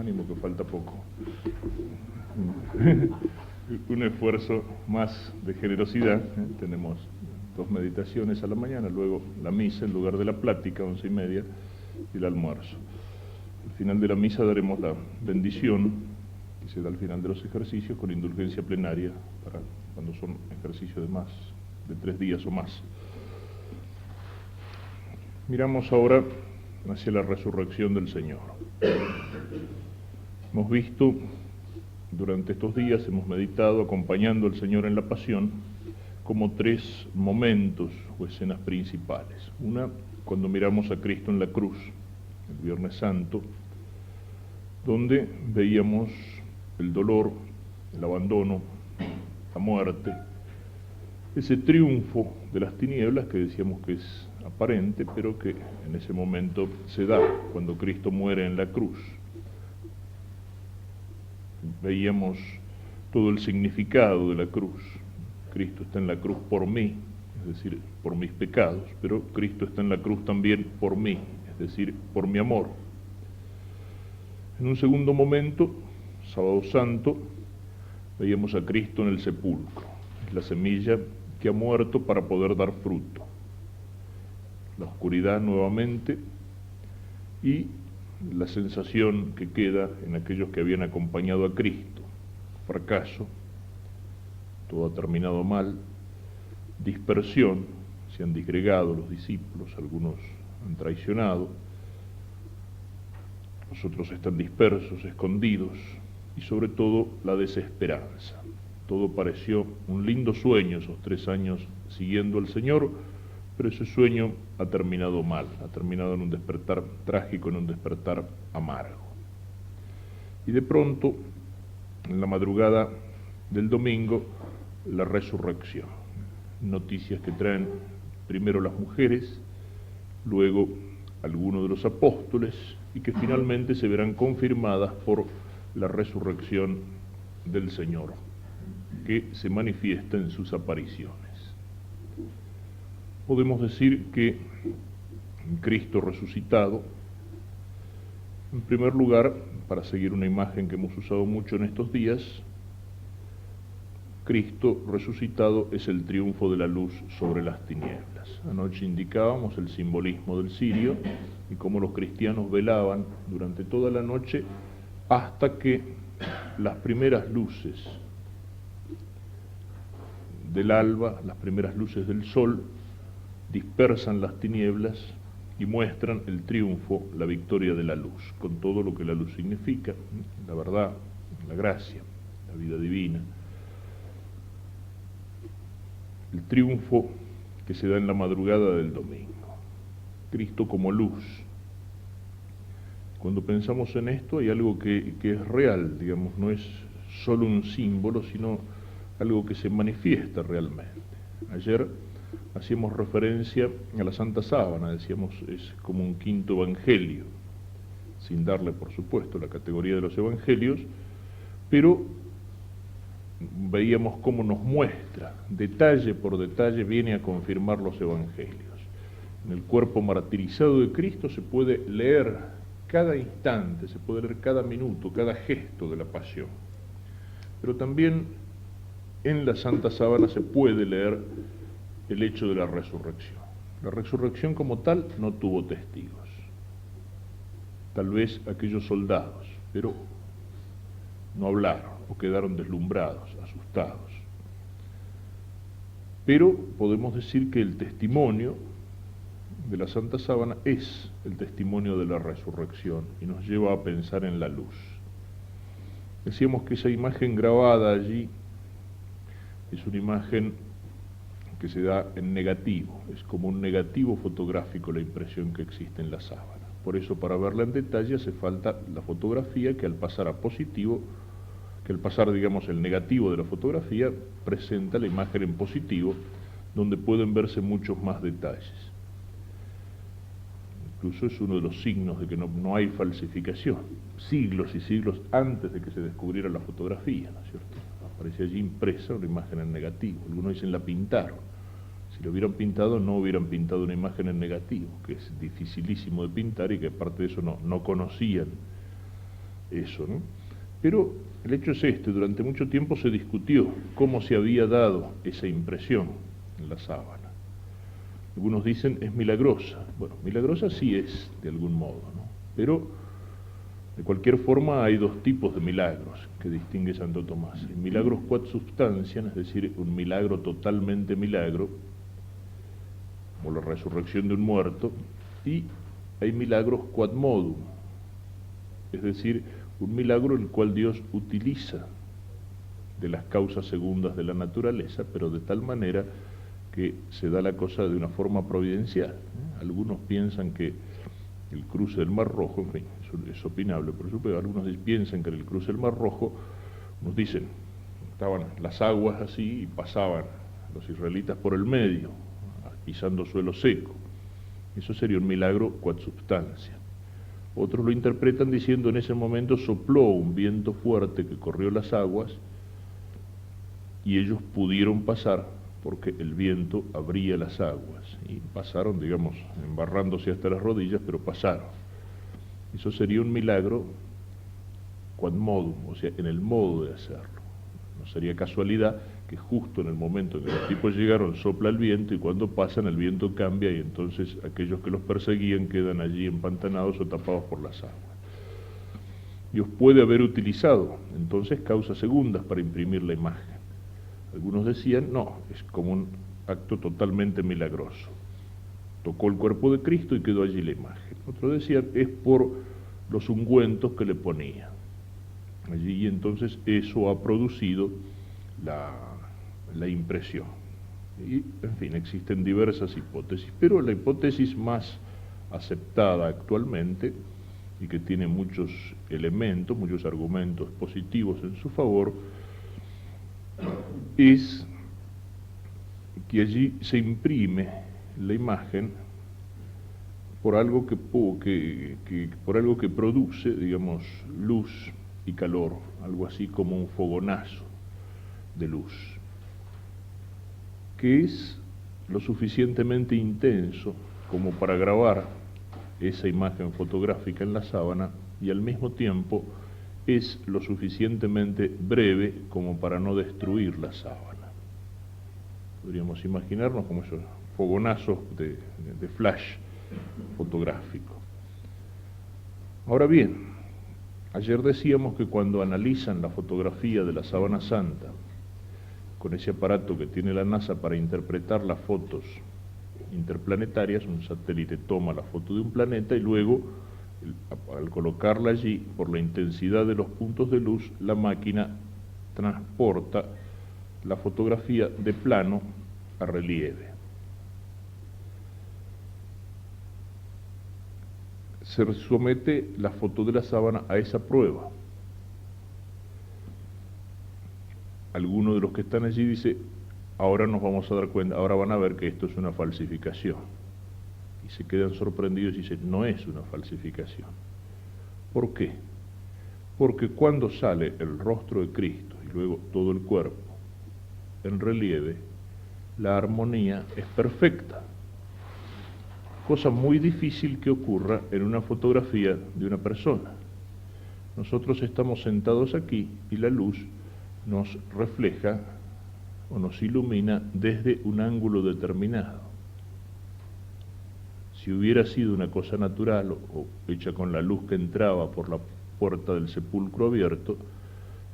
ánimo que falta poco. Un esfuerzo más de generosidad. Tenemos 2 meditaciones a la mañana, luego la misa en lugar de la plática, 11:30, y el almuerzo. Al final de la misa daremos la bendición, que se da al final de los ejercicios, con indulgencia plenaria, para cuando son ejercicios de 3 días o más. Miramos ahora hacia la resurrección del Señor. Hemos visto durante estos días, hemos meditado acompañando al Señor en la pasión, como 3 momentos o escenas principales. Una, cuando miramos a Cristo en la cruz, el Viernes Santo, donde veíamos el dolor, el abandono, la muerte, ese triunfo de las tinieblas que decíamos que es aparente, pero que en ese momento se da cuando Cristo muere en la cruz. Veíamos todo el significado de la cruz. Cristo está en la cruz por mí, es decir, por mis pecados, pero Cristo está en la cruz también por mí, es decir, por mi amor. En un segundo momento, Sábado Santo, veíamos a Cristo en el sepulcro. Es la semilla que ha muerto para poder dar fruto. La oscuridad nuevamente y la sensación que queda en aquellos que habían acompañado a Cristo. Fracaso, todo ha terminado mal, dispersión, se han disgregado los discípulos, algunos han traicionado, los otros están dispersos, escondidos, y sobre todo la desesperanza. Todo pareció un lindo sueño esos 3 años siguiendo al Señor, pero ese sueño ha terminado mal, ha terminado en un despertar trágico, en un despertar amargo. Y de pronto, en la madrugada del domingo, la resurrección. Noticias que traen primero las mujeres, luego algunos de los apóstoles, y que finalmente se verán confirmadas por la resurrección del Señor, que se manifiesta en sus apariciones. Podemos decir que Cristo resucitado, en primer lugar, para seguir una imagen que hemos usado mucho en estos días, Cristo resucitado es el triunfo de la luz sobre las tinieblas. Anoche indicábamos el simbolismo del cirio y cómo los cristianos velaban durante toda la noche hasta que las primeras luces del alba, las primeras luces del sol, dispersan las tinieblas y muestran el triunfo, la victoria de la luz, con todo lo que la luz significa, la verdad, la gracia, la vida divina. El triunfo que se da en la madrugada del domingo. Cristo como luz. Cuando pensamos en esto hay algo que es real, digamos, no es solo un símbolo, sino algo que se manifiesta realmente. Ayer hacíamos referencia a la Santa Sábana, decíamos, es como un quinto evangelio, sin darle, por supuesto, la categoría de los evangelios, pero veíamos cómo nos muestra, detalle por detalle, viene a confirmar los evangelios. En el cuerpo martirizado de Cristo se puede leer cada instante, se puede leer cada minuto, cada gesto de la pasión. Pero también en la Santa Sábana se puede leer el hecho de la resurrección. La resurrección como tal no tuvo testigos, tal vez aquellos soldados, pero no hablaron o quedaron deslumbrados, asustados. Pero podemos decir que el testimonio de la Santa Sábana es el testimonio de la resurrección y nos lleva a pensar en la luz. Decíamos que esa imagen grabada allí es una imagen que se da en negativo, es como un negativo fotográfico la impresión que existe en la sábana. Por eso, para verla en detalle hace falta la fotografía, que al pasar a positivo, que al pasar, digamos, el negativo de la fotografía, presenta la imagen en positivo, donde pueden verse muchos más detalles. Incluso es uno de los signos de que no hay falsificación. Siglos y siglos antes de que se descubriera la fotografía, ¿no es cierto? Aparece allí impresa una imagen en negativo. Algunos dicen la pintaron. Si lo hubieran pintado, no hubieran pintado una imagen en negativo, que es dificilísimo de pintar y que aparte de eso no conocían eso, ¿no? Pero el hecho es este: durante mucho tiempo se discutió cómo se había dado esa impresión en la sábana. Algunos dicen es milagrosa. Bueno, milagrosa sí es, de algún modo, ¿no? Pero de cualquier forma hay dos tipos de milagros que distingue Santo Tomás: el milagros quod substantiam, es decir, un milagro totalmente milagro, como la resurrección de un muerto, y hay milagros quod modum, es decir, un milagro en el cual Dios utiliza de las causas segundas de la naturaleza, pero de tal manera que se da la cosa de una forma providencial. Algunos piensan que el cruce del Mar Rojo, en fin, eso es opinable, por supuesto, algunos piensan que en el cruce del Mar Rojo, nos dicen, estaban las aguas así y pasaban los israelitas por el medio, pisando suelo seco. Eso sería un milagro quod substantiam. Otros lo interpretan diciendo: en ese momento sopló un viento fuerte que corrió las aguas y ellos pudieron pasar porque el viento abría las aguas, y pasaron, digamos, embarrándose hasta las rodillas, pero pasaron. Eso sería un milagro quod modum, o sea, en el modo de hacerlo. No sería casualidad que justo en el momento en que los tipos llegaron sopla el viento, y cuando pasan el viento cambia, y entonces aquellos que los perseguían quedan allí empantanados o tapados por las aguas. Dios puede haber utilizado entonces causas segundas para imprimir la imagen. Algunos decían, no, es como un acto totalmente milagroso. Tocó el cuerpo de Cristo y quedó allí la imagen. Otros decían, es por los ungüentos que le ponía allí, y entonces eso ha producido la impresión. Y, en fin, existen diversas hipótesis, pero la hipótesis más aceptada actualmente, y que tiene muchos elementos, muchos argumentos positivos en su favor, es que allí se imprime la imagen por algo por algo que produce, digamos, luz y calor, algo así como un fogonazo de luz, que es lo suficientemente intenso como para grabar esa imagen fotográfica en la sábana, y al mismo tiempo es lo suficientemente breve como para no destruir la sábana. Podríamos imaginarnos como esos fogonazos de flash fotográfico. Ahora bien, ayer decíamos que cuando analizan la fotografía de la sábana santa, con ese aparato que tiene la NASA para interpretar las fotos interplanetarias, un satélite toma la foto de un planeta y luego, al colocarla allí, por la intensidad de los puntos de luz, la máquina transporta la fotografía de plano a relieve. Se somete la foto de la sábana a esa prueba. Alguno de los que están allí dice, ahora nos vamos a dar cuenta, ahora van a ver que esto es una falsificación. Y se quedan sorprendidos y dicen, no es una falsificación. ¿Por qué? Porque cuando sale el rostro de Cristo y luego todo el cuerpo en relieve, la armonía es perfecta. Cosa muy difícil que ocurra en una fotografía de una persona. Nosotros estamos sentados aquí y la luz nos refleja o nos ilumina desde un ángulo determinado. Si hubiera sido una cosa natural o hecha con la luz que entraba por la puerta del sepulcro abierto,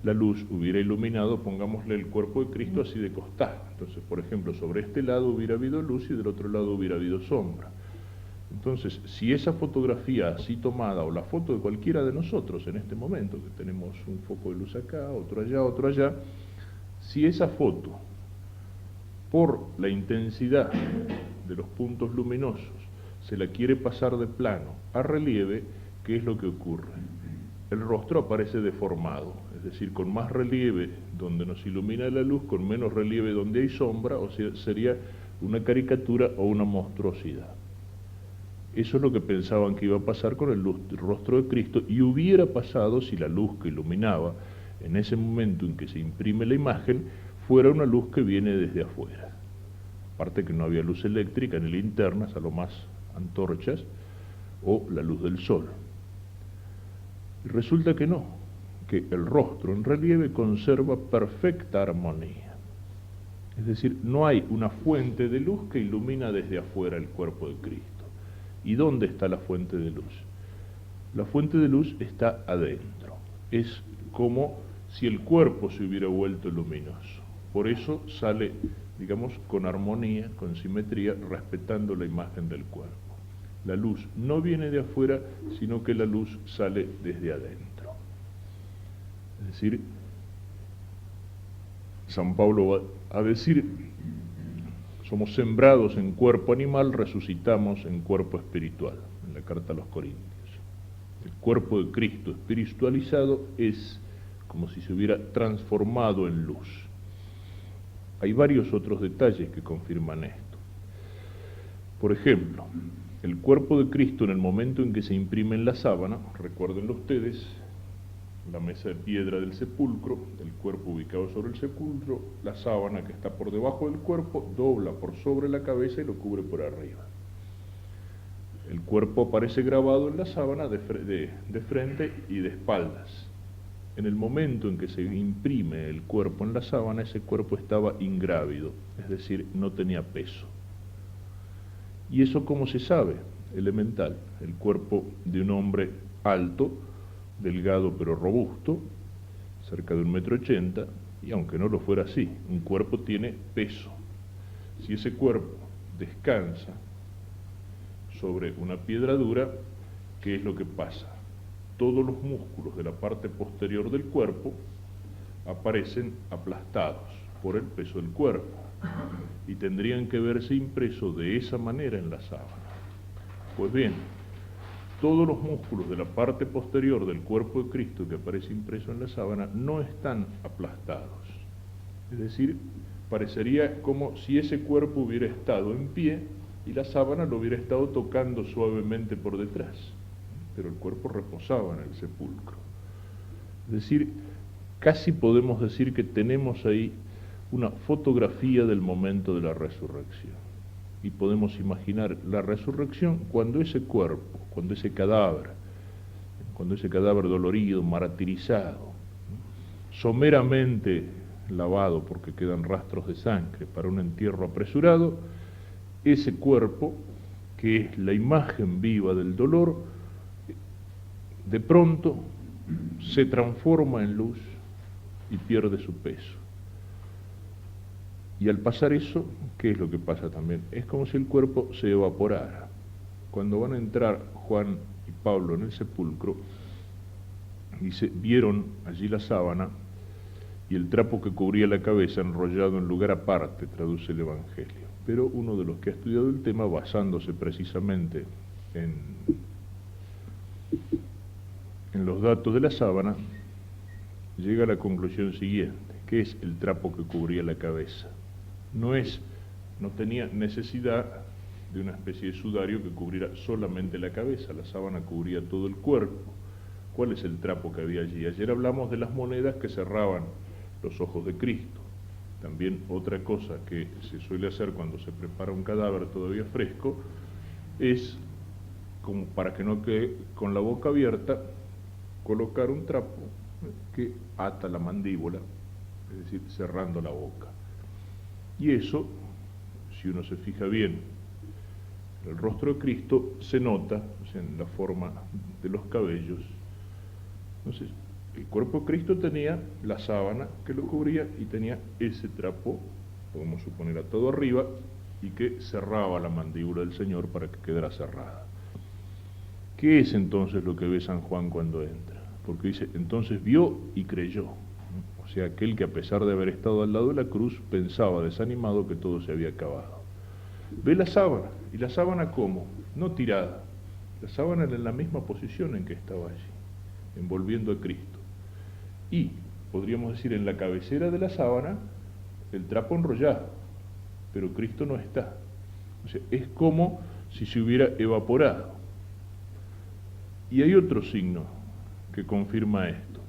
la luz hubiera iluminado, pongámosle, el cuerpo de Cristo así de costado. Entonces, por ejemplo, sobre este lado hubiera habido luz y del otro lado hubiera habido sombra. Entonces, si esa fotografía así tomada, o la foto de cualquiera de nosotros en este momento, que tenemos un foco de luz acá, otro allá, si esa foto, por la intensidad de los puntos luminosos, se la quiere pasar de plano a relieve, ¿qué es lo que ocurre? El rostro aparece deformado, es decir, con más relieve donde nos ilumina la luz, con menos relieve donde hay sombra, o sea, sería una caricatura o una monstruosidad. Eso es lo que pensaban que iba a pasar con el rostro de Cristo, y hubiera pasado si la luz que iluminaba en ese momento en que se imprime la imagen fuera una luz que viene desde afuera. Aparte que no había luz eléctrica ni linternas, a lo más antorchas o la luz del sol. Y resulta que no, que el rostro en relieve conserva perfecta armonía. Es decir, no hay una fuente de luz que ilumina desde afuera el cuerpo de Cristo. ¿Y dónde está la fuente de luz? La fuente de luz está adentro. Es como si el cuerpo se hubiera vuelto luminoso. Por eso sale, digamos, con armonía, con simetría, respetando la imagen del cuerpo. La luz no viene de afuera, sino que la luz sale desde adentro. Es decir, San Pablo va a decir, somos sembrados en cuerpo animal, resucitamos en cuerpo espiritual, en la carta a los Corintios. El cuerpo de Cristo espiritualizado es como si se hubiera transformado en luz. Hay varios otros detalles que confirman esto. Por ejemplo, el cuerpo de Cristo en el momento en que se imprime en la sábana, recuérdenlo ustedes, la mesa de piedra del sepulcro, el cuerpo ubicado sobre el sepulcro, la sábana que está por debajo del cuerpo, dobla por sobre la cabeza y lo cubre por arriba. El cuerpo aparece grabado en la sábana de frente y de espaldas. En el momento en que se imprime el cuerpo en la sábana, ese cuerpo estaba ingrávido, es decir, no tenía peso. ¿Y eso cómo se sabe? Elemental. El cuerpo de un hombre alto, delgado pero robusto, cerca de 1,80 m, y aunque no lo fuera así, un cuerpo tiene peso. Si ese cuerpo descansa sobre una piedra dura, ¿qué es lo que pasa? Todos los músculos de la parte posterior del cuerpo aparecen aplastados por el peso del cuerpo y tendrían que verse impresos de esa manera en la sábana. Pues bien, todos los músculos de la parte posterior del cuerpo de Cristo que aparece impreso en la sábana no están aplastados. Es decir, parecería como si ese cuerpo hubiera estado en pie y la sábana lo hubiera estado tocando suavemente por detrás, pero el cuerpo reposaba en el sepulcro. Es decir, casi podemos decir que tenemos ahí una fotografía del momento de la resurrección. Y podemos imaginar la resurrección cuando ese cuerpo, cuando ese cadáver dolorido, martirizado, someramente lavado porque quedan rastros de sangre para un entierro apresurado, ese cuerpo, que es la imagen viva del dolor, de pronto se transforma en luz y pierde su peso. Y al pasar eso, ¿qué es lo que pasa también? Es como si el cuerpo se evaporara. Cuando van a entrar Juan y Pablo en el sepulcro, dice, vieron allí la sábana y el trapo que cubría la cabeza enrollado en lugar aparte, traduce el Evangelio. Pero uno de los que ha estudiado el tema, basándose precisamente en los datos de la sábana, llega a la conclusión siguiente: ¿qué es el trapo que cubría la cabeza? No tenía necesidad de una especie de sudario que cubriera solamente la cabeza, la sábana cubría todo el cuerpo. ¿Cuál es el trapo que había allí? Ayer hablamos de las monedas que cerraban los ojos de Cristo. También otra cosa que se suele hacer cuando se prepara un cadáver todavía fresco es, como para que no quede con la boca abierta, colocar un trapo que ata la mandíbula, es decir, cerrando la boca. Y eso, si uno se fija bien en el rostro de Cristo, se nota, o sea, en la forma de los cabellos. Entonces, el cuerpo de Cristo tenía la sábana que lo cubría y tenía ese trapo, podemos suponer, a todo arriba, y que cerraba la mandíbula del Señor para que quedara cerrada. ¿Qué es entonces lo que ve San Juan cuando entra? Porque dice, entonces vio y creyó. O sea, aquel que a pesar de haber estado al lado de la cruz, pensaba desanimado que todo se había acabado. Ve la sábana, ¿y la sábana cómo? No tirada, la sábana en la misma posición en que estaba allí, envolviendo a Cristo. Y, podríamos decir, en la cabecera de la sábana, el trapo enrollado, pero Cristo no está. O sea, es como si se hubiera evaporado. Y hay otro signo que confirma esto.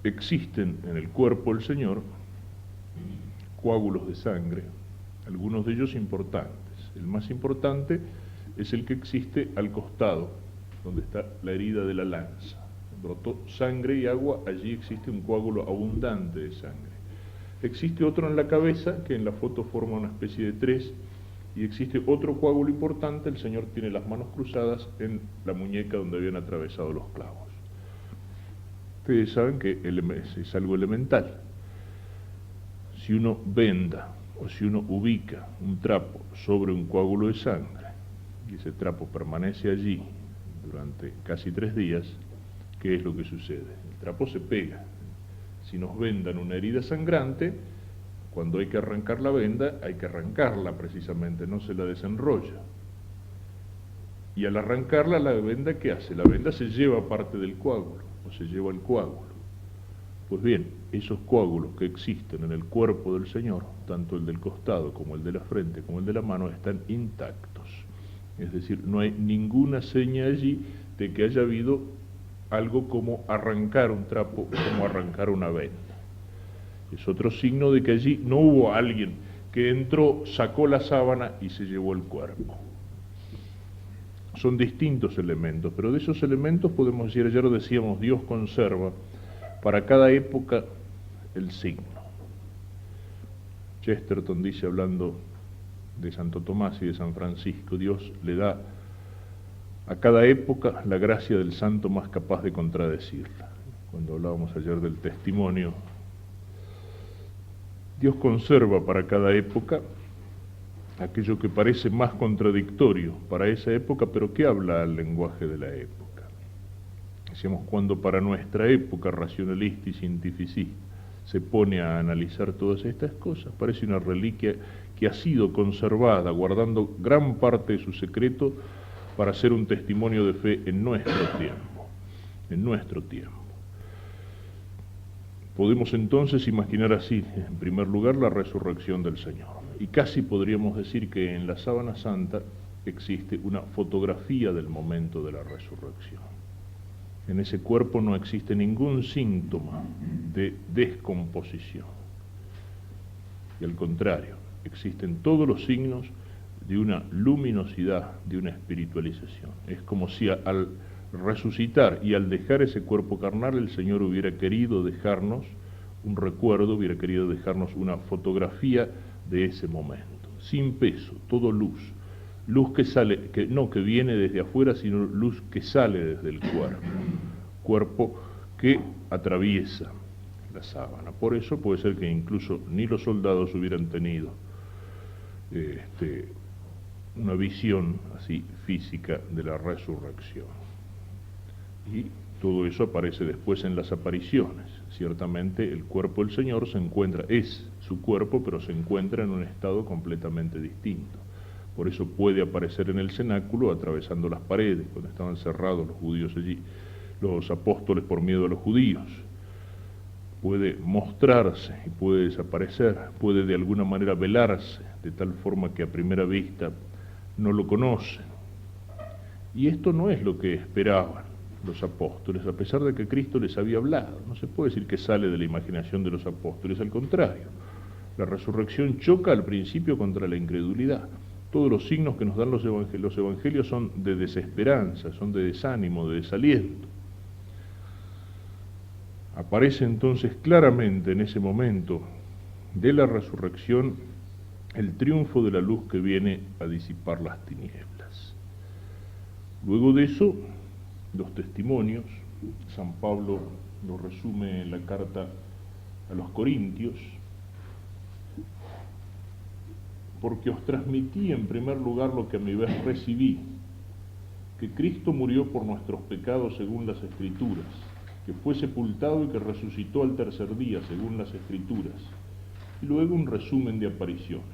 Existen en el cuerpo del Señor coágulos de sangre, algunos de ellos importantes. El más importante es el que existe al costado donde está la herida de la lanza. Brotó sangre y agua, allí existe un coágulo abundante de sangre. Existe otro en la cabeza, que en la foto forma una especie de 3, y existe otro coágulo importante. El Señor tiene las manos cruzadas en la muñeca donde habían atravesado los clavos. Ustedes saben que es algo elemental. Si uno venda o si uno ubica un trapo sobre un coágulo de sangre y ese trapo permanece allí durante casi 3 días, ¿qué es lo que sucede? El trapo se pega. Si nos vendan una herida sangrante, cuando hay que arrancar la venda, hay que arrancarla precisamente, no se la desenrolla. Y al arrancarla, la venda, ¿qué hace? La venda se lleva parte del coágulo, o se lleva el coágulo. Pues bien, esos coágulos que existen en el cuerpo del Señor, tanto el del costado como el de la frente como el de la mano, están intactos. Es decir, no hay ninguna seña allí de que haya habido algo como arrancar un trapo, como arrancar una venda. Es otro signo de que allí no hubo alguien que entró, sacó la sábana y se llevó el cuerpo. Son distintos elementos, pero de esos elementos podemos decir, ayer decíamos, Dios conserva para cada época el signo. Chesterton dice, hablando de Santo Tomás y de San Francisco, Dios le da a cada época la gracia del santo más capaz de contradecirla. Cuando hablábamos ayer del testimonio, Dios conserva para cada época aquello que parece más contradictorio para esa época, pero que habla al lenguaje de la época. Decíamos, cuando para nuestra época racionalista y cientificista se pone a analizar todas estas cosas, parece una reliquia que ha sido conservada, guardando gran parte de su secreto para ser un testimonio de fe en nuestro tiempo, en nuestro tiempo. Podemos entonces imaginar así, en primer lugar, la resurrección del Señor. Y casi podríamos decir que en la sábana santa existe una fotografía del momento de la resurrección. En ese cuerpo no existe ningún síntoma de descomposición. Y al contrario, existen todos los signos de una luminosidad, de una espiritualización. Es como si al resucitar y al dejar ese cuerpo carnal, el Señor hubiera querido dejarnos un recuerdo, hubiera querido dejarnos una fotografía de ese momento, sin peso, todo luz. Luz que sale, que viene desde afuera, sino luz que sale desde el cuerpo que atraviesa la sábana. Por eso puede ser que incluso ni los soldados hubieran tenido una visión así física de la resurrección. Y todo eso aparece después en las apariciones. Ciertamente el cuerpo del Señor es su cuerpo, pero se encuentra en un estado completamente distinto. Por eso puede aparecer en el cenáculo atravesando las paredes, cuando estaban cerrados los judíos allí, los apóstoles por miedo a los judíos. Puede mostrarse y puede desaparecer, puede de alguna manera velarse, de tal forma que a primera vista no lo conocen. Y esto no es lo que esperaban los apóstoles, a pesar de que Cristo les había hablado. No se puede decir que sale de la imaginación de los apóstoles, al contrario. La resurrección choca al principio contra la incredulidad. Todos los signos que nos dan los evangelios son de desesperanza, son de desánimo, de desaliento. Aparece entonces claramente en ese momento de la resurrección el triunfo de la luz que viene a disipar las tinieblas. Luego de eso, los testimonios, San Pablo lo resume en la carta a los Corintios, porque os transmití en primer lugar lo que a mi vez recibí, que Cristo murió por nuestros pecados según las Escrituras, que fue sepultado y que resucitó al tercer día según las Escrituras, y luego un resumen de apariciones,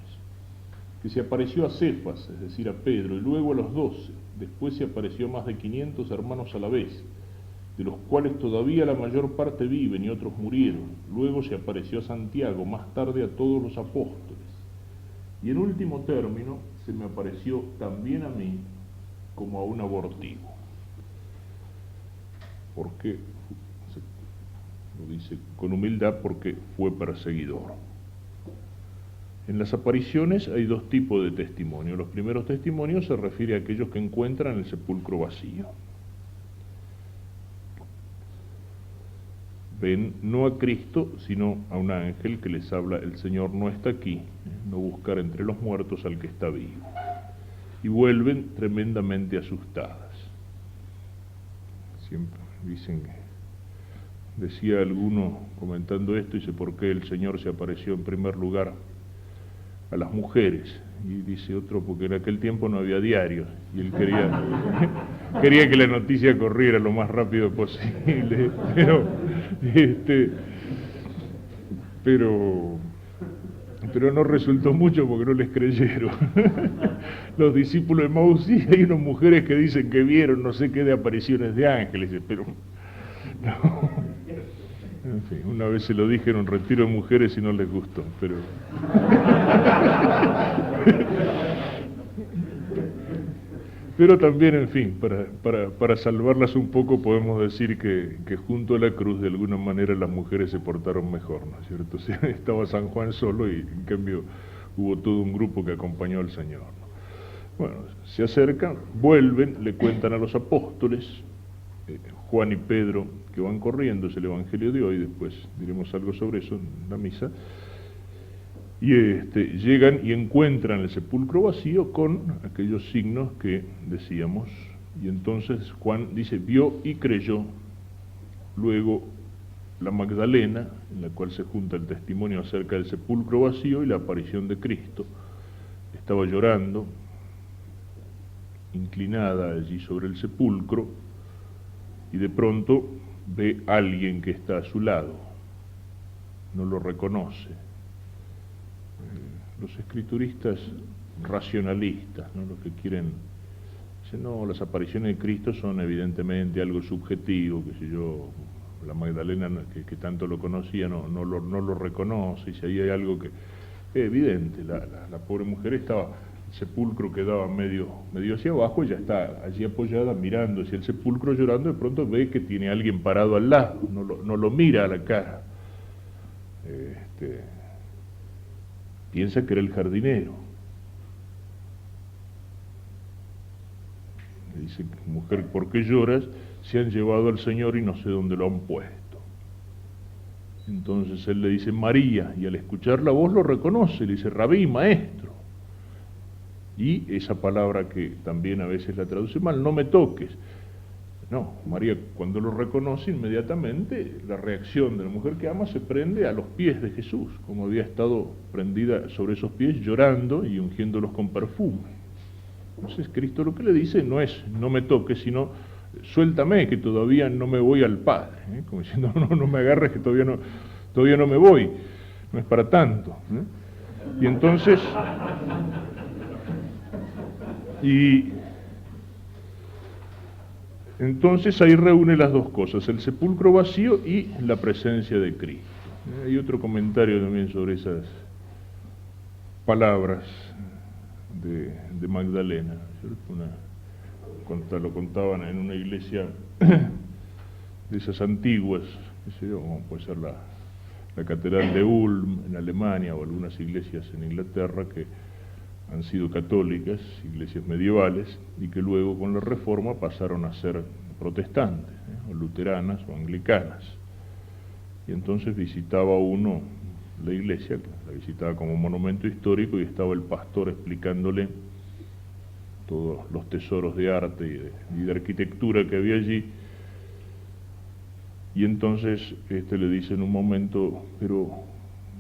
que se apareció a Cefas, es decir, a Pedro, y luego a los 12, después se apareció a más de 500 hermanos a la vez, de los cuales todavía la mayor parte viven y otros murieron, luego se apareció a Santiago, más tarde a todos los apóstoles, y en último término se me apareció también a mí como a un abortivo, porque, lo dice con humildad, porque fue perseguidor. En las apariciones hay 2 tipos de testimonio. Los primeros testimonios se refieren a aquellos que encuentran el sepulcro vacío. ven no a Cristo, sino a un ángel que les habla: el Señor no está aquí, no buscar entre los muertos al que está vivo. Y vuelven tremendamente asustadas. Siempre dicen, decía alguno comentando esto, dice: ¿por qué el Señor se apareció en primer lugar a las mujeres? Y dice otro: porque en aquel tiempo no había diarios y él quería que la noticia corriera lo más rápido posible, pero no resultó mucho porque no les creyeron. Los discípulos de Maús, sí, hay unas mujeres que dicen que vieron no sé qué de apariciones de ángeles, pero no. En fin, una vez se lo dije en un retiro de mujeres y no les gustó, pero también, en fin, para salvarlas un poco podemos decir que junto a la cruz de alguna manera las mujeres se portaron mejor, ¿no es cierto? O sea, estaba San Juan solo y en cambio hubo todo un grupo que acompañó al Señor, ¿no? Bueno, se acercan, vuelven, le cuentan a los apóstoles, Juan y Pedro, que van corriendo, es el Evangelio de hoy, después diremos algo sobre eso en la misa, y llegan y encuentran el sepulcro vacío con aquellos signos que decíamos, y entonces Juan dice: vio y creyó. Luego la Magdalena, en la cual se junta el testimonio acerca del sepulcro vacío y la aparición de Cristo, estaba llorando, inclinada allí sobre el sepulcro, y de pronto ve a alguien que está a su lado, no lo reconoce. Los escrituristas racionalistas, ¿no?, los que quieren, dicen: no, las apariciones de Cristo son evidentemente algo subjetivo, que si yo, la Magdalena que tanto lo conocía no lo reconoce, y si ahí hay algo que es evidente, la pobre mujer estaba, el sepulcro quedaba medio hacia abajo, ella está allí apoyada mirando hacia el sepulcro llorando, de pronto ve que tiene alguien parado al lado, no lo mira a la cara, piensa que era el jardinero. Le dice: mujer, ¿por qué lloras? Se han llevado al Señor y no sé dónde lo han puesto. Entonces él le dice: María, y al escuchar la voz lo reconoce, le dice: Rabí, maestro. Y esa palabra que también a veces la traduce mal, no me toques. No, María, cuando lo reconoce, inmediatamente la reacción de la mujer que ama se prende a los pies de Jesús, como había estado prendida sobre esos pies, llorando y ungiéndolos con perfume. Entonces Cristo lo que le dice no es: no me toques, sino: suéltame, que todavía no me voy al Padre, como diciendo: no me agarres, que todavía no me voy, no es para tanto. Y entonces ahí reúne las dos cosas, el sepulcro vacío y la presencia de Cristo. Hay otro comentario también sobre esas palabras de Magdalena, ¿cierto? Lo contaban en una iglesia de esas antiguas, qué sé yo, como puede ser la Catedral de Ulm en Alemania, o algunas iglesias en Inglaterra que han sido católicas, iglesias medievales, y que luego con la Reforma pasaron a ser protestantes, o luteranas o anglicanas. Y entonces visitaba uno la iglesia, la visitaba como monumento histórico, y estaba el pastor explicándole todos los tesoros de arte y de arquitectura que había allí. Y entonces le dice en un momento: pero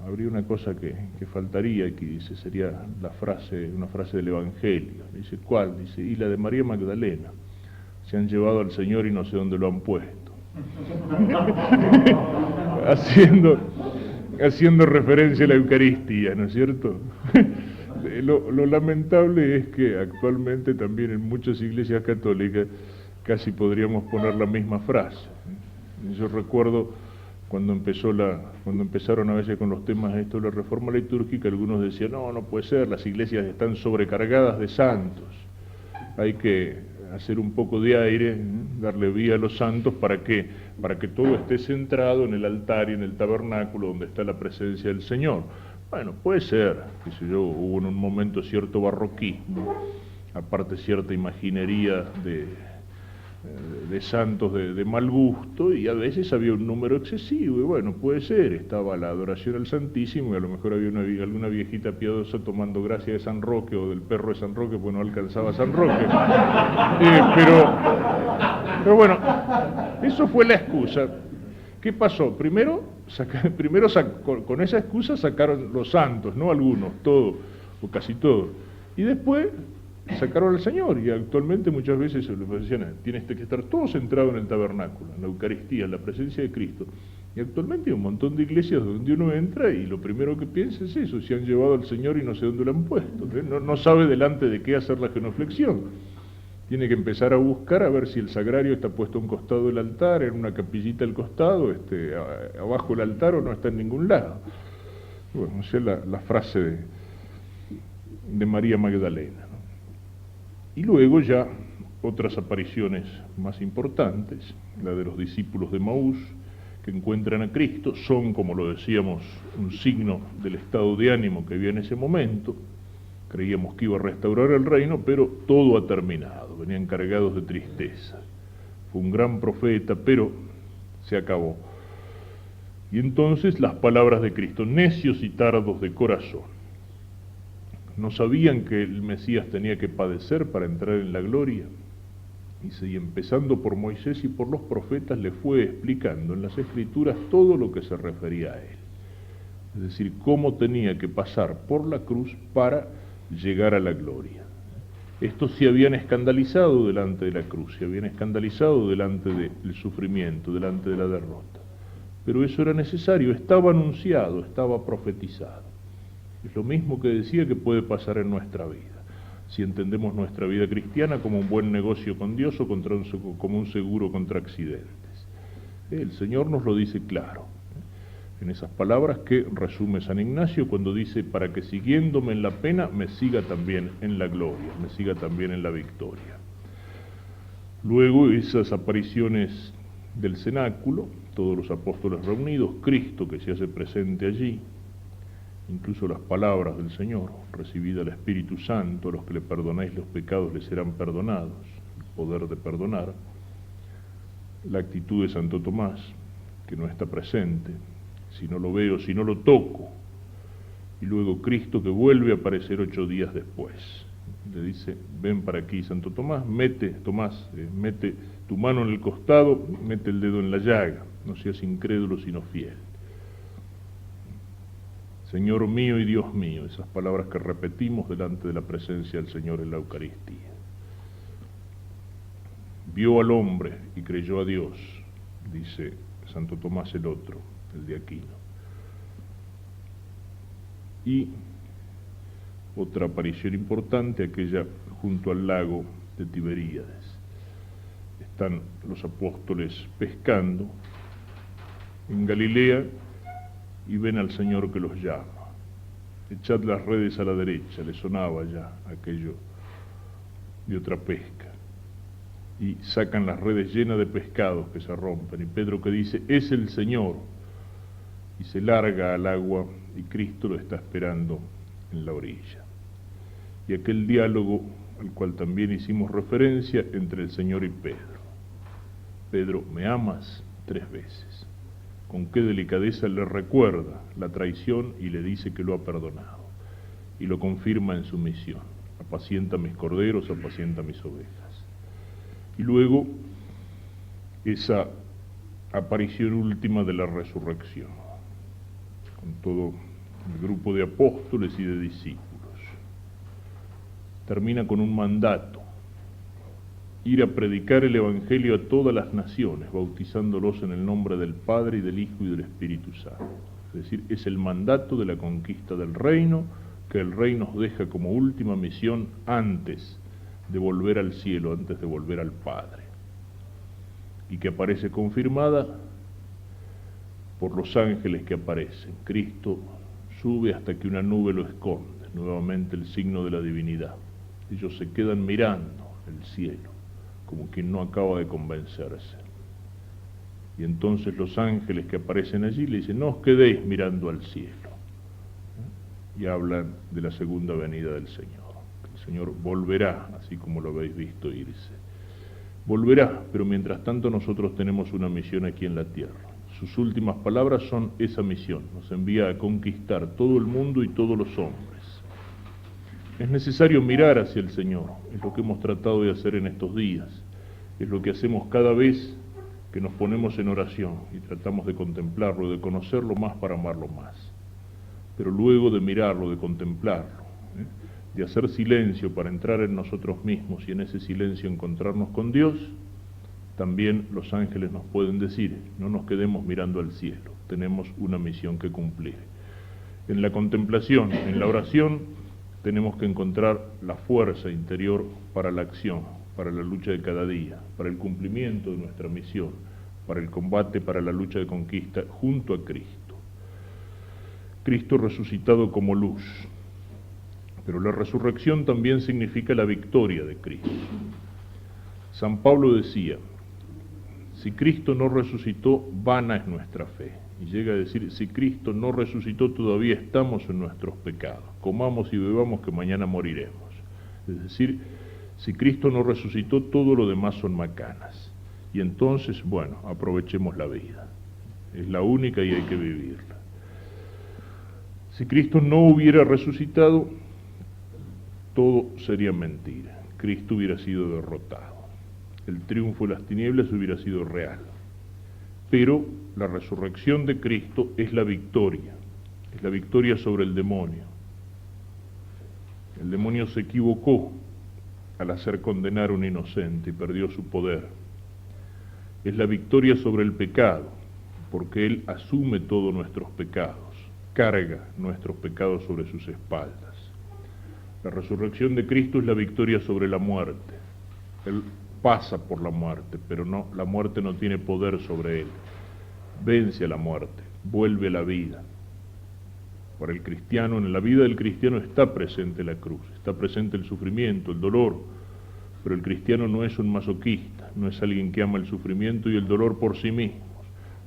habría una cosa que faltaría, que dice, sería una frase del Evangelio. Dice: ¿cuál? Dice: y la de María Magdalena. Se han llevado al Señor y no sé dónde lo han puesto. haciendo referencia a la Eucaristía, ¿no es cierto? Lo lamentable es que actualmente también en muchas iglesias católicas casi podríamos poner la misma frase. Yo recuerdo cuando empezaron a veces con los temas de esto de la reforma litúrgica, algunos decían: no puede ser, las iglesias están sobrecargadas de santos, hay que hacer un poco de aire, darle vía a los santos para que todo esté centrado en el altar y en el tabernáculo donde está la presencia del Señor. Bueno, puede ser, qué sé yo, hubo en un momento cierto barroquismo, aparte cierta imaginería de santos de mal gusto, y a veces había un número excesivo, y bueno, puede ser, estaba la adoración al Santísimo, y a lo mejor había alguna viejita piadosa tomando gracia de San Roque o del perro de San Roque, pues no alcanzaba a San Roque. Pero bueno, eso fue la excusa. ¿Qué pasó? Primero con esa excusa sacaron los santos, no algunos, todos, o casi todos, y después sacaron al Señor, y actualmente muchas veces se les decían, tienes que estar todo centrado en el tabernáculo, en la Eucaristía, en la presencia de Cristo. Y actualmente hay un montón de iglesias donde uno entra y lo primero que piensa es eso, si han llevado al Señor y no sé dónde lo han puesto, no sabe delante de qué hacer la genuflexión. Tiene que empezar a buscar a ver si el sagrario está puesto a un costado del altar, en una capillita al costado, abajo el altar, o no está en ningún lado. Bueno, esa es la frase de María Magdalena, ¿no? Y luego ya otras apariciones más importantes, la de los discípulos de Maús, que encuentran a Cristo, son, como lo decíamos, un signo del estado de ánimo que había en ese momento. Creíamos que iba a restaurar el reino, pero todo ha terminado, venían cargados de tristeza. Fue un gran profeta, pero se acabó. Y entonces las palabras de Cristo, necios y tardos de corazón. ¿No sabían que el Mesías tenía que padecer para entrar en la gloria? Y empezando por Moisés y por los profetas, le fue explicando en las Escrituras todo lo que se refería a él. Es decir, cómo tenía que pasar por la cruz para llegar a la gloria. Estos se habían escandalizado delante de la cruz, se habían escandalizado delante del sufrimiento, delante de la derrota. Pero eso era necesario, estaba anunciado, estaba profetizado. Es lo mismo que decía que puede pasar en nuestra vida, si entendemos nuestra vida cristiana como un buen negocio con Dios o como un seguro contra accidentes. El Señor nos lo dice claro, en esas palabras que resume San Ignacio cuando dice, para que siguiéndome en la pena me siga también en la gloria, me siga también en la victoria. Luego esas apariciones del cenáculo, todos los apóstoles reunidos, Cristo que se hace presente allí, incluso las palabras del Señor, recibida el Espíritu Santo, a los que le perdonáis los pecados les serán perdonados, el poder de perdonar, la actitud de Santo Tomás, que no está presente, si no lo veo, si no lo toco, y luego Cristo que vuelve a aparecer 8 días después. Le dice, ven para aquí, Santo Tomás, mete tu mano en el costado, mete el dedo en la llaga, no seas incrédulo sino fiel. Señor mío y Dios mío, esas palabras que repetimos delante de la presencia del Señor en la Eucaristía. Vio al hombre y creyó a Dios, dice Santo Tomás el otro, el de Aquino. Y otra aparición importante, aquella junto al lago de Tiberíades. Están los apóstoles pescando en Galilea y ven al Señor que los llama. Echad las redes a la derecha, le sonaba ya aquello de otra pesca. Y sacan las redes llenas de pescados que se rompen. Y Pedro que dice, es el Señor. Y se larga al agua y Cristo lo está esperando en la orilla. Y aquel diálogo al cual también hicimos referencia entre el Señor y Pedro. Pedro, ¿me amas? 3 veces. Con qué delicadeza le recuerda la traición y le dice que lo ha perdonado. Y lo confirma en su misión. Apacienta mis corderos, apacienta mis ovejas. Y luego esa aparición última de la resurrección, con todo el grupo de apóstoles y de discípulos. Termina con un mandato, ir a predicar el Evangelio a todas las naciones, bautizándolos en el nombre del Padre y del Hijo y del Espíritu Santo. Es decir, es el mandato de la conquista del reino, que el Rey nos deja como última misión antes de volver al cielo, antes de volver al Padre, y que aparece confirmada por los ángeles que aparecen. Cristo sube hasta que una nube lo esconde, nuevamente el signo de la divinidad. Ellos se quedan mirando el cielo, como quien no acaba de convencerse. Y entonces los ángeles que aparecen allí le dicen, no os quedéis mirando al cielo. Y hablan de la segunda venida del Señor. El Señor volverá, así como lo habéis visto irse. Volverá, pero mientras tanto nosotros tenemos una misión aquí en la tierra. Sus últimas palabras son esa misión, nos envía a conquistar todo el mundo y todos los hombres. Es necesario mirar hacia el Señor, es lo que hemos tratado de hacer en estos días, es lo que hacemos cada vez que nos ponemos en oración y tratamos de contemplarlo, de conocerlo más para amarlo más. Pero luego de mirarlo, de contemplarlo, de hacer silencio para entrar en nosotros mismos y en ese silencio encontrarnos con Dios, también los ángeles nos pueden decir, no nos quedemos mirando al cielo, tenemos una misión que cumplir. En la contemplación, en la oración, tenemos que encontrar la fuerza interior para la acción, para la lucha de cada día, para el cumplimiento de nuestra misión, para el combate, para la lucha de conquista, junto a Cristo. Cristo resucitado como luz. Pero la resurrección también significa la victoria de Cristo. San Pablo decía, si Cristo no resucitó, vana es nuestra fe. Y llega a decir, si Cristo no resucitó, todavía estamos en nuestros pecados. Comamos y bebamos que mañana moriremos. Es decir, si Cristo no resucitó, todo lo demás son macanas. Y entonces, bueno, aprovechemos la vida. Es la única y hay que vivirla. Si Cristo no hubiera resucitado, todo sería mentira. Cristo hubiera sido derrotado. El triunfo de las tinieblas hubiera sido real. Pero la resurrección de Cristo es la victoria sobre el demonio. El demonio se equivocó al hacer condenar a un inocente y perdió su poder. Es la victoria sobre el pecado, porque Él asume todos nuestros pecados, carga nuestros pecados sobre sus espaldas. La resurrección de Cristo es la victoria sobre la muerte. Él pasa por la muerte, pero no, la muerte no tiene poder sobre Él. Vence a la muerte, vuelve a la vida. Para el cristiano, en la vida del cristiano está presente la cruz, está presente el sufrimiento, el dolor, pero el cristiano no es un masoquista, no es alguien que ama el sufrimiento y el dolor por sí mismos,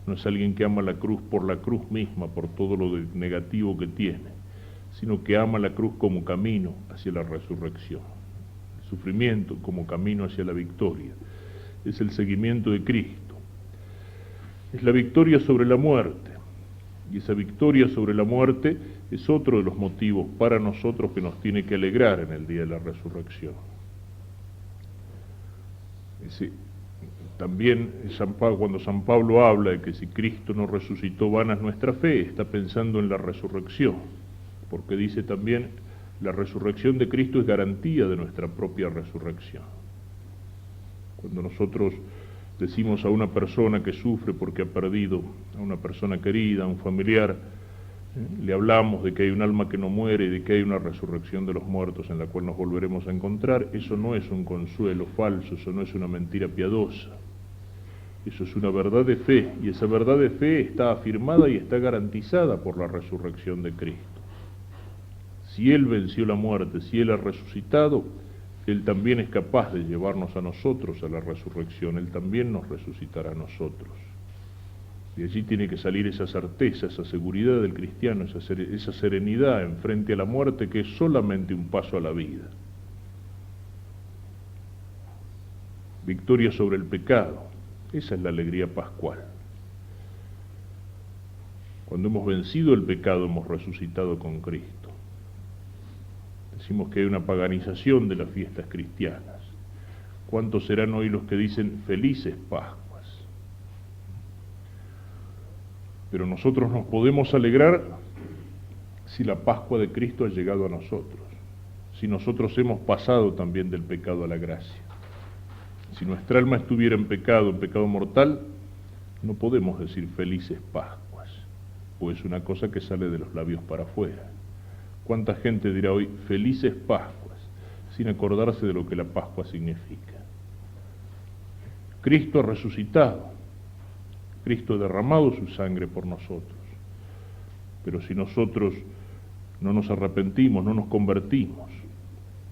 no es alguien que ama la cruz por la cruz misma, por todo lo negativo que tiene, sino que ama la cruz como camino hacia la resurrección, el sufrimiento como camino hacia la victoria, es el seguimiento de Cristo, es la victoria sobre la muerte. Y esa victoria sobre la muerte es otro de los motivos para nosotros que nos tiene que alegrar en el día de la resurrección. También cuando San Pablo habla de que si Cristo no resucitó, vana es nuestra fe, está pensando en la resurrección, porque dice también, la resurrección de Cristo es garantía de nuestra propia resurrección. Cuando nosotros decimos a una persona que sufre porque ha perdido a una persona querida, a un familiar, le hablamos de que hay un alma que no muere y de que hay una resurrección de los muertos en la cual nos volveremos a encontrar, eso no es un consuelo falso, eso no es una mentira piadosa, eso es una verdad de fe, y esa verdad de fe está afirmada y está garantizada por la resurrección de Cristo. Si Él venció la muerte, si Él ha resucitado, Él también es capaz de llevarnos a nosotros a la resurrección, Él también nos resucitará a nosotros. De allí tiene que salir esa certeza, esa seguridad del cristiano, esa serenidad en frente a la muerte que es solamente un paso a la vida. Victoria sobre el pecado, esa es la alegría pascual. Cuando hemos vencido el pecado hemos resucitado con Cristo. Decimos que hay una paganización de las fiestas cristianas. ¿Cuántos serán hoy los que dicen felices Pascuas? Pero nosotros nos podemos alegrar si la Pascua de Cristo ha llegado a nosotros, si nosotros hemos pasado también del pecado a la gracia. Si nuestra alma estuviera en pecado mortal, no podemos decir felices Pascuas, pues es una cosa que sale de los labios para afuera. ¿Cuánta gente dirá hoy felices Pascuas, sin acordarse de lo que la Pascua significa? Cristo ha resucitado, Cristo ha derramado su sangre por nosotros, pero si nosotros no nos arrepentimos, no nos convertimos,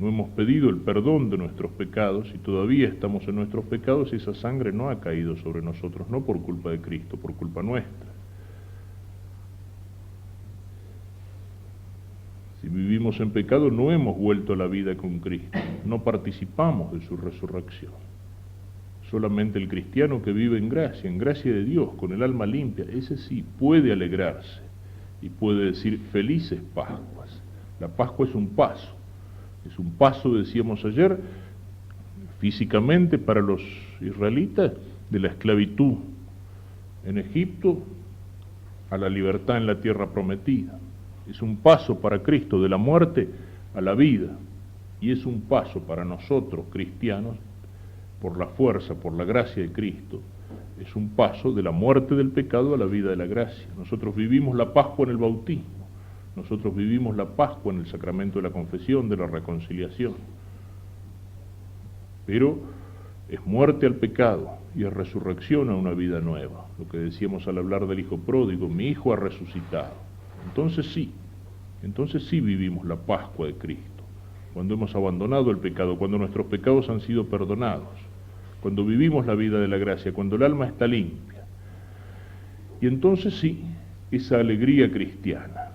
no hemos pedido el perdón de nuestros pecados y todavía estamos en nuestros pecados, esa sangre no ha caído sobre nosotros, no por culpa de Cristo, por culpa nuestra. Si vivimos en pecado, no hemos vuelto a la vida con Cristo, no participamos de su resurrección. Solamente el cristiano que vive en gracia de Dios, con el alma limpia, ese sí puede alegrarse y puede decir felices Pascuas. La Pascua es un paso, decíamos ayer, físicamente para los israelitas, de la esclavitud en Egipto a la libertad en la tierra prometida. Es un paso para Cristo de la muerte a la vida, y es un paso para nosotros cristianos, por la fuerza, por la gracia de Cristo, es un paso de la muerte del pecado a la vida de la gracia. Nosotros vivimos la Pascua en el bautismo, nosotros vivimos la Pascua en el sacramento de la confesión, de la reconciliación, pero es muerte al pecado y es resurrección a una vida nueva, lo que decíamos al hablar del hijo pródigo, mi hijo ha resucitado. Entonces sí vivimos la Pascua de Cristo, cuando hemos abandonado el pecado, cuando nuestros pecados han sido perdonados, cuando vivimos la vida de la gracia, cuando el alma está limpia. Y entonces sí, esa alegría cristiana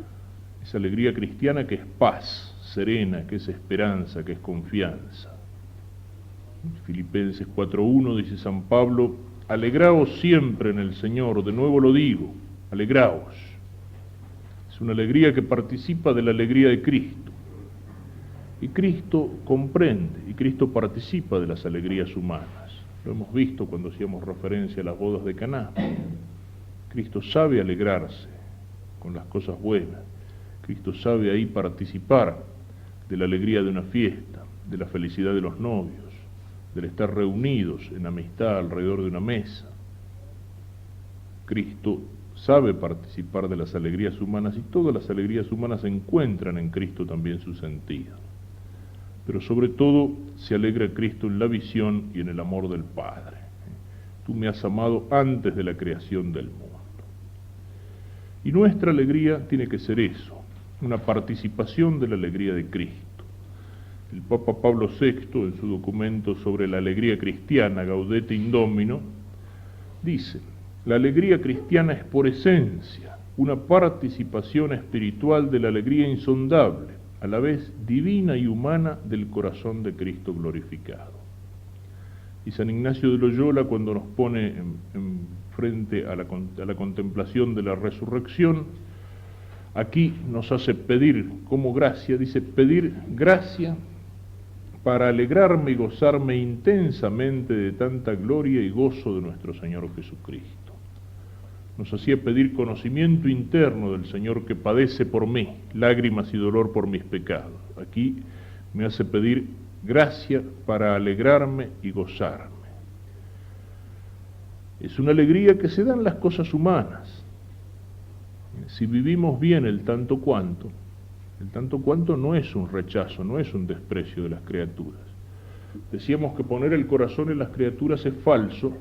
que es paz serena, que es esperanza, que es confianza. Filipenses 4:1 dice San Pablo, alegraos siempre en el Señor, de nuevo lo digo, alegraos. Es una alegría que participa de la alegría de Cristo. Y Cristo comprende, y Cristo participa de las alegrías humanas. Lo hemos visto cuando hacíamos referencia a las bodas de Caná. Cristo sabe alegrarse con las cosas buenas. Cristo sabe ahí participar de la alegría de una fiesta, de la felicidad de los novios, del estar reunidos en amistad alrededor de una mesa. Cristo sabe participar de las alegrías humanas y todas las alegrías humanas encuentran en Cristo también su sentido. Pero sobre todo se alegra Cristo en la visión y en el amor del Padre. Tú me has amado antes de la creación del mundo. Y nuestra alegría tiene que ser eso, una participación de la alegría de Cristo. El Papa Pablo VI, en su documento sobre la alegría cristiana, Gaudete in Domino, dice, la alegría cristiana es por esencia una participación espiritual de la alegría insondable, a la vez divina y humana del corazón de Cristo glorificado. Y San Ignacio de Loyola, cuando nos pone frente a la contemplación de la resurrección, aquí nos hace pedir como gracia, dice, pedir gracia para alegrarme y gozarme intensamente de tanta gloria y gozo de nuestro Señor Jesucristo. Nos hacía pedir conocimiento interno del Señor que padece por mí, lágrimas y dolor por mis pecados. Aquí me hace pedir gracia para alegrarme y gozarme. Es una alegría que se da en las cosas humanas. Si vivimos bien el tanto cuanto no es un rechazo, no es un desprecio de las criaturas. Decíamos que poner el corazón en las criaturas es falso,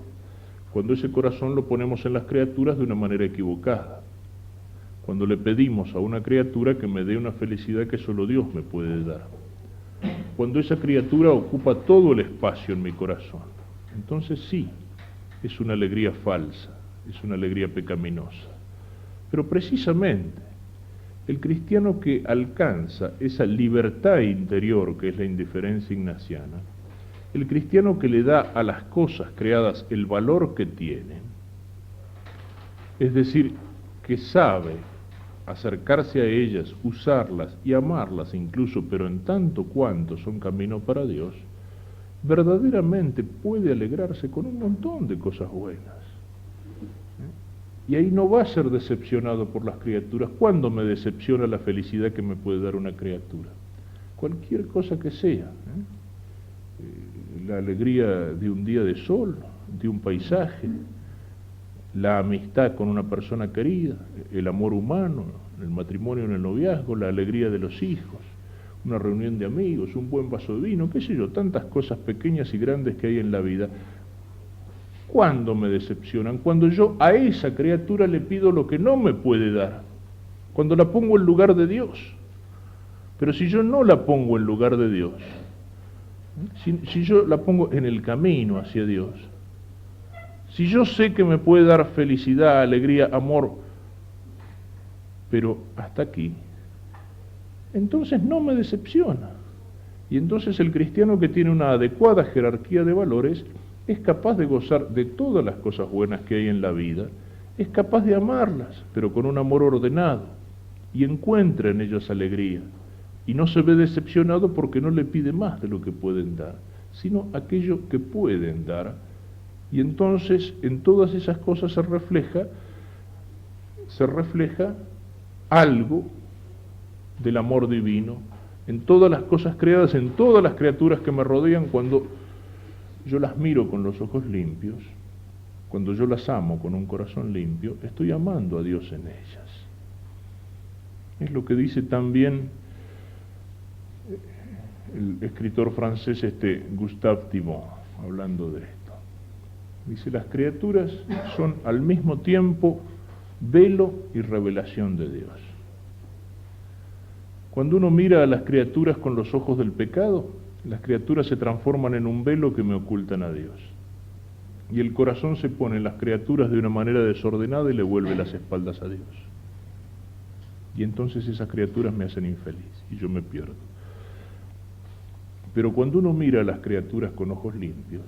cuando ese corazón lo ponemos en las criaturas de una manera equivocada. Cuando le pedimos a una criatura que me dé una felicidad que solo Dios me puede dar. Cuando esa criatura ocupa todo el espacio en mi corazón. Entonces sí, es una alegría falsa, es una alegría pecaminosa. Pero precisamente, el cristiano que alcanza esa libertad interior que es la indiferencia ignaciana, el cristiano que le da a las cosas creadas el valor que tienen, es decir, que sabe acercarse a ellas, usarlas y amarlas incluso, pero en tanto cuanto son camino para Dios, verdaderamente puede alegrarse con un montón de cosas buenas. Y ahí no va a ser decepcionado por las criaturas. ¿Cuándo me decepciona la felicidad que me puede dar una criatura? Cualquier cosa que sea. La alegría de un día de sol, de un paisaje, la amistad con una persona querida, el amor humano, el matrimonio en el noviazgo, la alegría de los hijos, una reunión de amigos, un buen vaso de vino, qué sé yo, tantas cosas pequeñas y grandes que hay en la vida. ¿Cuándo me decepcionan? Cuando yo a esa criatura le pido lo que no me puede dar, cuando la pongo en lugar de Dios. Pero si yo no la pongo en lugar de Dios, si yo la pongo en el camino hacia Dios, si yo sé que me puede dar felicidad, alegría, amor, pero hasta aquí, entonces no me decepciona. Y entonces el cristiano que tiene una adecuada jerarquía de valores es capaz de gozar de todas las cosas buenas que hay en la vida, es capaz de amarlas, pero con un amor ordenado, y encuentra en ellas alegría, y no se ve decepcionado porque no le pide más de lo que pueden dar, sino aquello que pueden dar, y entonces en todas esas cosas se refleja algo del amor divino, en todas las cosas creadas, en todas las criaturas que me rodean, cuando yo las miro con los ojos limpios, cuando yo las amo con un corazón limpio, estoy amando a Dios en ellas. Es lo que dice también el escritor francés Gustave Thibon, hablando de esto. Dice, las criaturas son al mismo tiempo velo y revelación de Dios. Cuando uno mira a las criaturas con los ojos del pecado, las criaturas se transforman en un velo que me ocultan a Dios. Y el corazón se pone en las criaturas de una manera desordenada y le vuelve las espaldas a Dios. Y entonces esas criaturas me hacen infeliz y yo me pierdo. Pero cuando uno mira a las criaturas con ojos limpios,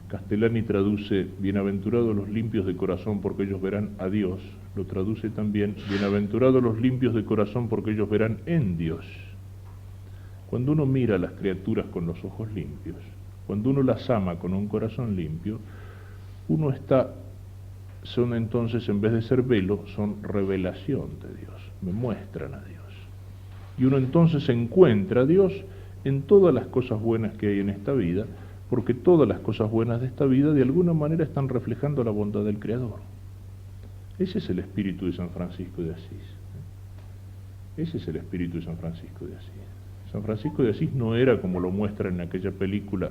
Castellani traduce, bienaventurados los limpios de corazón porque ellos verán a Dios, lo traduce también, bienaventurados los limpios de corazón porque ellos verán en Dios. Cuando uno mira a las criaturas con los ojos limpios, cuando uno las ama con un corazón limpio, son entonces, en vez de ser velo, son revelación de Dios, me muestran a Dios. Y uno entonces encuentra a Dios en todas las cosas buenas que hay en esta vida, porque todas las cosas buenas de esta vida de alguna manera están reflejando la bondad del Creador. Ese es el espíritu de San Francisco de Asís. Ese es el espíritu de San Francisco de Asís. San Francisco de Asís no era como lo muestra en aquella película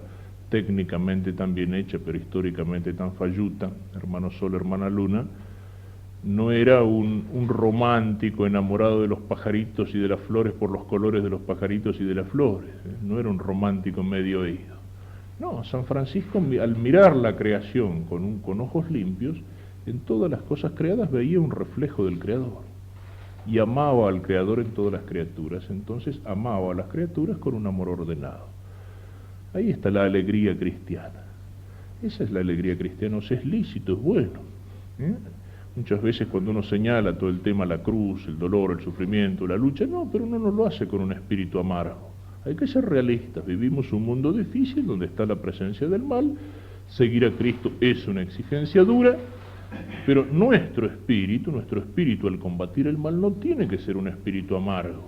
técnicamente tan bien hecha, pero históricamente tan falluta, Hermano Sol, Hermana Luna. No era un romántico enamorado de los pajaritos y de las flores por los colores de los pajaritos y de las flores. No era un romántico medio oído. No, San Francisco, al mirar la creación con ojos limpios, en todas las cosas creadas veía un reflejo del Creador. Y amaba al Creador en todas las criaturas. Entonces amaba a las criaturas con un amor ordenado. Ahí está la alegría cristiana. Esa es la alegría cristiana. O sea, es lícito, es bueno. Muchas veces cuando uno señala todo el tema, la cruz, el dolor, el sufrimiento, la lucha, no, pero uno no lo hace con un espíritu amargo. Hay que ser realistas. Vivimos un mundo difícil donde está la presencia del mal. Seguir a Cristo es una exigencia dura, pero nuestro espíritu al combatir el mal no tiene que ser un espíritu amargo.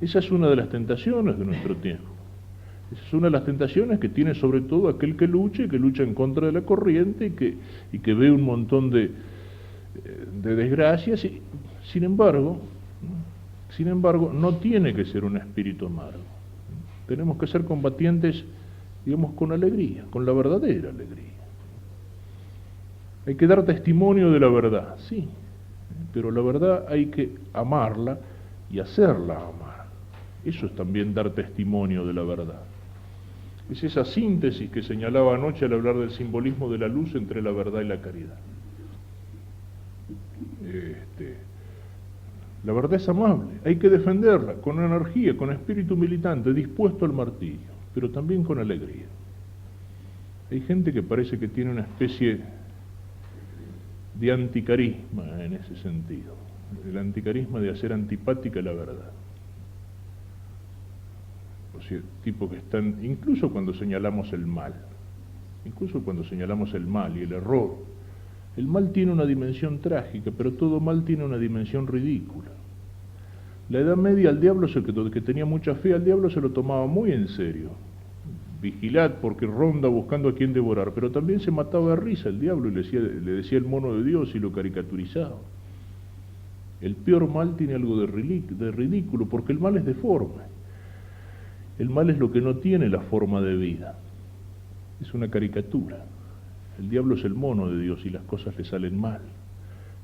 Esa es una de las tentaciones de nuestro tiempo. Esa es una de las tentaciones que tiene sobre todo aquel que lucha en contra de la corriente y que ve un montón de desgracias. Sin embargo, no tiene que ser un espíritu amargo. Tenemos que ser combatientes, digamos, con alegría, con la verdadera alegría. Hay que dar testimonio de la verdad, sí, pero la verdad hay que amarla y hacerla amar. Eso es también dar testimonio de la verdad. Es esa síntesis que señalaba anoche al hablar del simbolismo de la luz entre la verdad y la caridad. La verdad es amable, hay que defenderla con energía, con espíritu militante, dispuesto al martirio, pero también con alegría. Hay gente que parece que tiene una especie de anticarisma en ese sentido, el anticarisma de hacer antipática la verdad. O sea, tipos que están, incluso cuando señalamos el mal y el error, el mal tiene una dimensión trágica, pero todo mal tiene una dimensión ridícula. La Edad Media, al diablo, el que tenía mucha fe, al diablo se lo tomaba muy en serio. Vigilad porque ronda buscando a quien devorar, pero también se mataba de risa el diablo y le decía el mono de Dios y lo caricaturizaba. El peor mal tiene algo de ridículo, porque el mal es deforme. El mal es lo que no tiene la forma de vida. Es una caricatura. El diablo es el mono de Dios y las cosas le salen mal.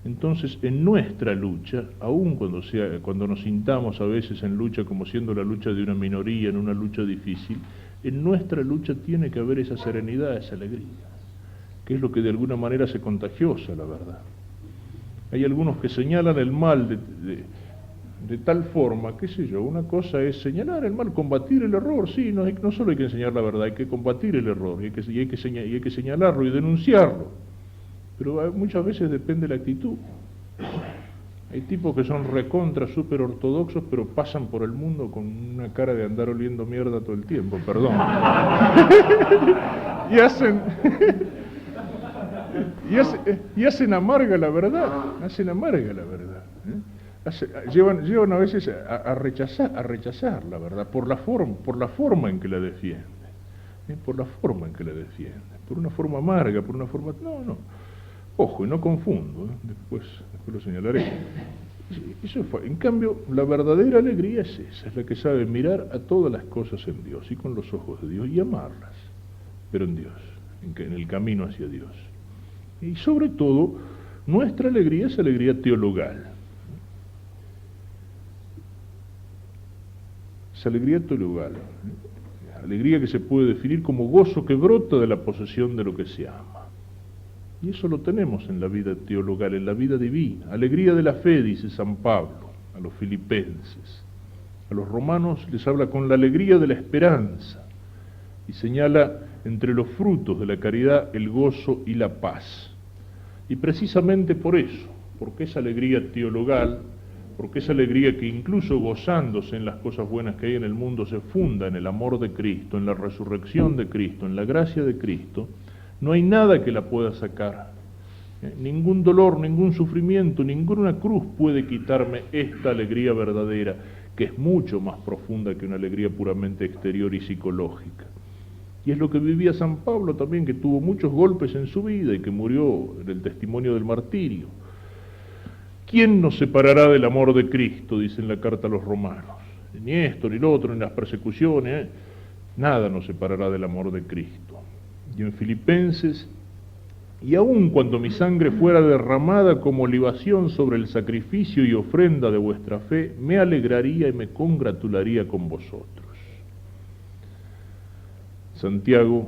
Entonces, en nuestra lucha, aun cuando nos sintamos a veces en lucha como siendo la lucha de una minoría, en una lucha difícil, en nuestra lucha tiene que haber esa serenidad, esa alegría, que es lo que de alguna manera hace contagiosa la verdad. Hay algunos que señalan el mal de tal forma, qué sé yo, una cosa es señalar el mal, combatir el error, sí, no solo hay que enseñar la verdad, hay que combatir el error, y hay que señalarlo y denunciarlo, pero muchas veces depende de la actitud. Hay tipos que son recontra, súper ortodoxos, pero pasan por el mundo con una cara de andar oliendo mierda todo el tiempo, perdón. y hacen amarga la verdad, llevan a veces a rechazar la verdad por la forma en que la defienden, por una forma amarga, por una forma, no, ojo, y no confundo, después lo señalaré. Eso fue. En cambio, la verdadera alegría es esa, es la que sabe mirar a todas las cosas en Dios y con los ojos de Dios y amarlas, pero en Dios, en el camino hacia Dios. Y sobre todo, nuestra alegría es alegría teologal. Es alegría teologal. Alegría que se puede definir como gozo que brota de la posesión de lo que se ama. Y eso lo tenemos en la vida teologal, en la vida divina. Alegría de la fe, dice San Pablo a los filipenses. A los romanos les habla con la alegría de la esperanza y señala entre los frutos de la caridad el gozo y la paz. Y precisamente por eso, porque esa alegría teologal, porque esa alegría que incluso gozándose en las cosas buenas que hay en el mundo se funda en el amor de Cristo, en la resurrección de Cristo, en la gracia de Cristo, no hay nada que la pueda sacar. Ningún dolor, ningún sufrimiento, ninguna cruz puede quitarme esta alegría verdadera, que es mucho más profunda que una alegría puramente exterior y psicológica. Y es lo que vivía San Pablo también, que tuvo muchos golpes en su vida y que murió en el testimonio del martirio. ¿Quién nos separará del amor de Cristo?, dice en la carta a los romanos. Ni esto, ni lo otro, ni las persecuciones, nada nos separará del amor de Cristo. Y en Filipenses, y aun cuando mi sangre fuera derramada como libación sobre el sacrificio y ofrenda de vuestra fe, me alegraría y me congratularía con vosotros. Santiago,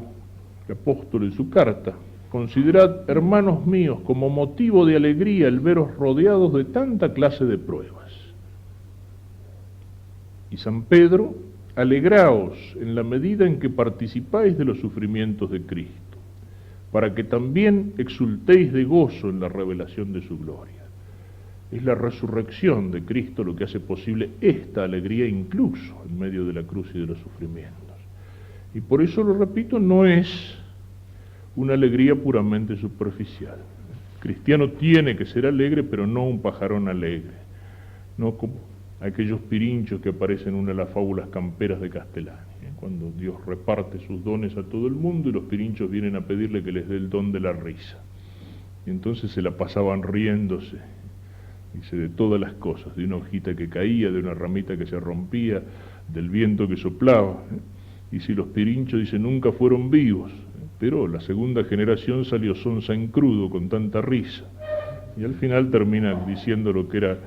el apóstol, en su carta: considerad, hermanos míos, como motivo de alegría el veros rodeados de tanta clase de pruebas. Y San Pedro: alegraos en la medida en que participáis de los sufrimientos de Cristo, para que también exultéis de gozo en la revelación de su gloria. Es la resurrección de Cristo lo que hace posible esta alegría incluso en medio de la cruz y de los sufrimientos. Y por eso, lo repito, no es una alegría puramente superficial. El cristiano tiene que ser alegre, pero no un pajarón alegre, no como aquellos pirinchos que aparecen en una de las fábulas camperas de Castellani, cuando Dios reparte sus dones a todo el mundo y los pirinchos vienen a pedirle que les dé el don de la risa. Y entonces se la pasaban riéndose, dice, de todas las cosas, de una hojita que caía, de una ramita que se rompía, del viento que soplaba. Y si los pirinchos, dice, nunca fueron vivos, pero la segunda generación salió sonsa en crudo con tanta risa. Y al final termina diciendo lo que era